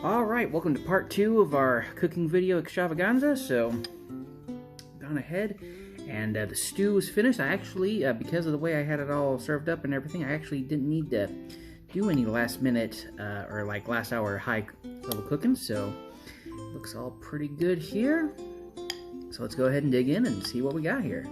Alright, welcome to part 2 of our cooking video extravaganza. So, gone ahead and the stew is finished. I actually, because of the way I had it all served up and everything, I actually didn't need to do any last minute or like last hour high level cooking. So, looks all pretty good here. So let's go ahead and dig in and see what we got here.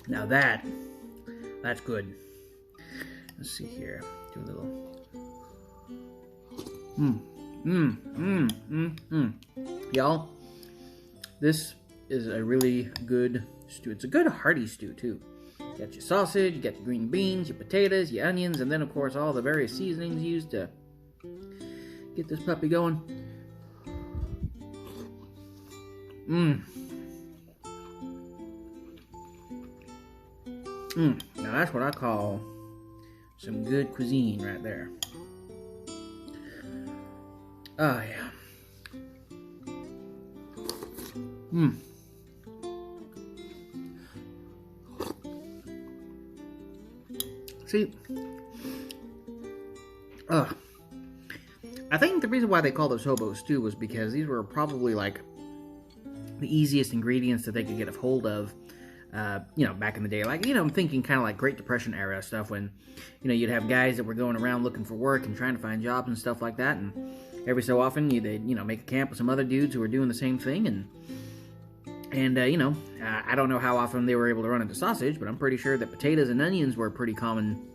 Now that's good. Let's see here. Do a little. Y'all, this is a really good stew. It's a good hearty stew too. You got your sausage, you got your green beans, your potatoes, your onions, and then of course all the various seasonings used to get this puppy going. Now that's what I call some good cuisine right there. Oh yeah. See, I think the reason why they call this hobo stew was because these were probably like the easiest ingredients that they could get a hold of, back in the day. Like, I'm thinking kind of like Great Depression era stuff when, you'd have guys that were going around looking for work and trying to find jobs and stuff like that. And every so often they'd, make a camp with some other dudes who were doing the same thing. And I don't know how often they were able to run into sausage, but I'm pretty sure that potatoes and onions were pretty common.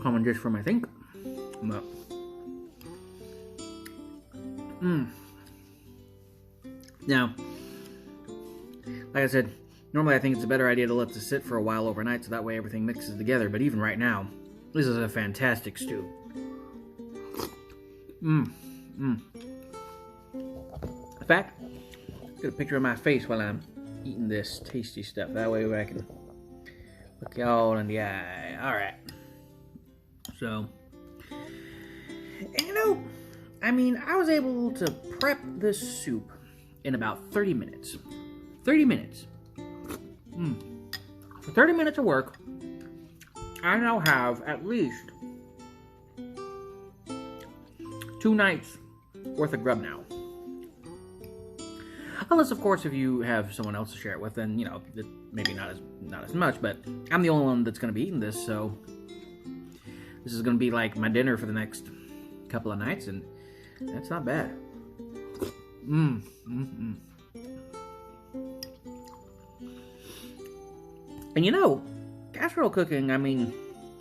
Common dish from, I think. But, Now, like I said, normally I think it's a better idea to let this sit for a while overnight so that way everything mixes together. But even right now, this is a fantastic stew. In fact, get a picture of my face while I'm eating this tasty stuff. That way I can look y'all in the eye. Alright. So, I was able to prep this soup in about 30 minutes. 30 minutes. For 30 minutes of work, I now have at least 2 nights worth of grub now. Unless, of course, if you have someone else to share it with, then, maybe not as much, but I'm the only one that's going to be eating this, so this is going to be like my dinner for the next couple of nights, and that's not bad. And casserole cooking,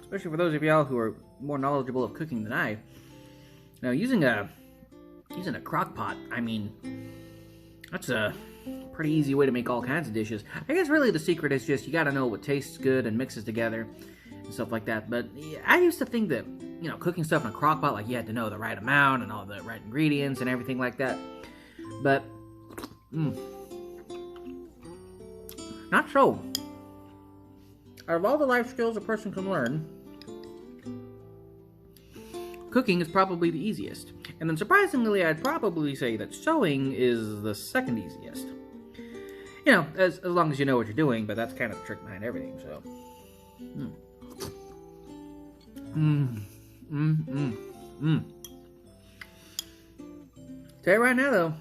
especially for those of y'all who are more knowledgeable of cooking than I, using a crock pot, that's a pretty easy way to make all kinds of dishes. I guess really the secret is just you gotta know what tastes good and mixes together and stuff like that. But I used to think that, cooking stuff in a crock pot, like you had to know the right amount and all the right ingredients and everything like that. But, not so. Out of all the life skills a person can learn, cooking is probably the easiest. And then surprisingly, I'd probably say that sewing is the second easiest. As long as you know what you're doing, but that's kind of the trick behind everything, so. Tell you right now, though,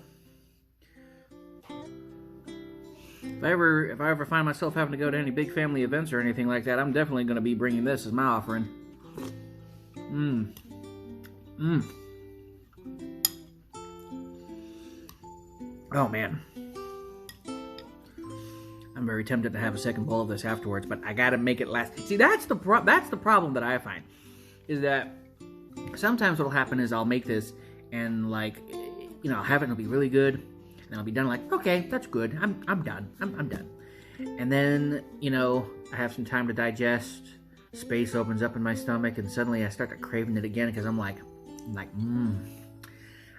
if I ever find myself having to go to any big family events or anything like that, I'm definitely going to be bringing this as my offering. Oh man, I'm very tempted to have a second bowl of this afterwards, but I gotta make it last. See, that's the problem that I find, is that sometimes what'll happen is I'll make this and I'll have it and it'll be really good, and I'll be done like, okay, that's good, I'm done, I'm done. And then, I have some time to digest, space opens up in my stomach, and suddenly I start to craving it again because I'm like,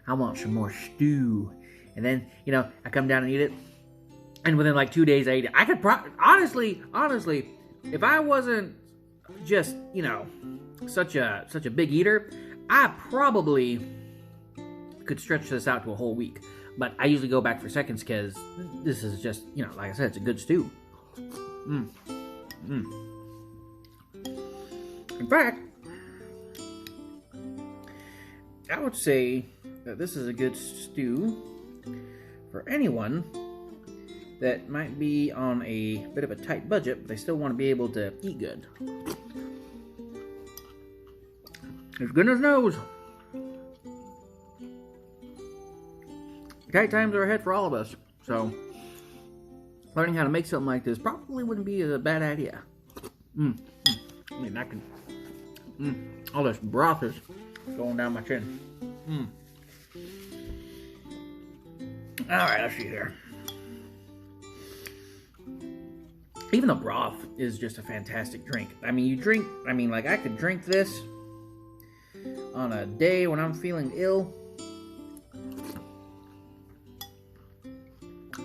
I want some more stew. And then, I come down and eat it, and within like 2 days I eat it. I could honestly, if I wasn't just, such a big eater, I probably could stretch this out to a whole week. But I usually go back for seconds because this is just, you know, like I said, it's a good stew. In fact, I would say that this is a good stew for anyone that might be on a bit of a tight budget, but they still want to be able to eat good. As goodness knows, tight times are ahead for all of us, so learning how to make something like this probably wouldn't be a bad idea. I mean, I can. All this broth is going down my chin. All right, let's see here. Even the broth is just a fantastic drink. I mean, like I could drink this on a day when I'm feeling ill.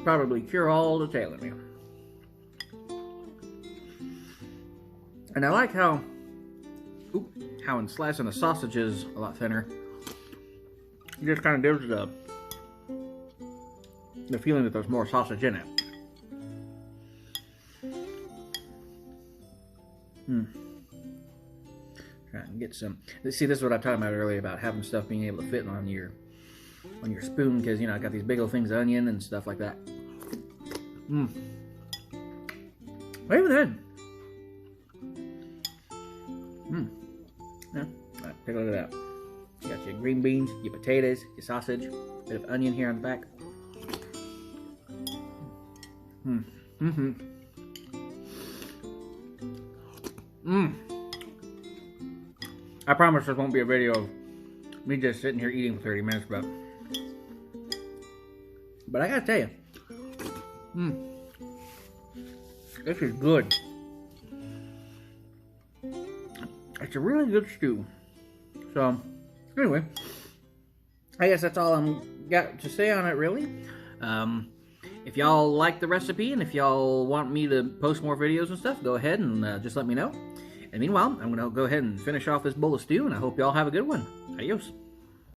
Probably cure all the tail in me. And I like how in slicing the sausage is a lot thinner, it just kind of gives the feeling that there's more sausage in it. Try and get some. See, this is what I was talking about earlier about having stuff being able to fit on your spoon, because you know I got these big old things of onion and stuff like that. Wait a minute. Yeah, right, take a look at that. You got your green beans, your potatoes, your sausage, a bit of onion here on the back. I promise this won't be a video of me just sitting here eating for 30 minutes, but I gotta tell you, this is good. It's a really good stew. So, anyway, I guess that's all I'm got to say on it, really. If y'all like the recipe and if y'all want me to post more videos and stuff, go ahead and just let me know. And meanwhile, I'm going to go ahead and finish off this bowl of stew, and I hope y'all have a good one. Adios.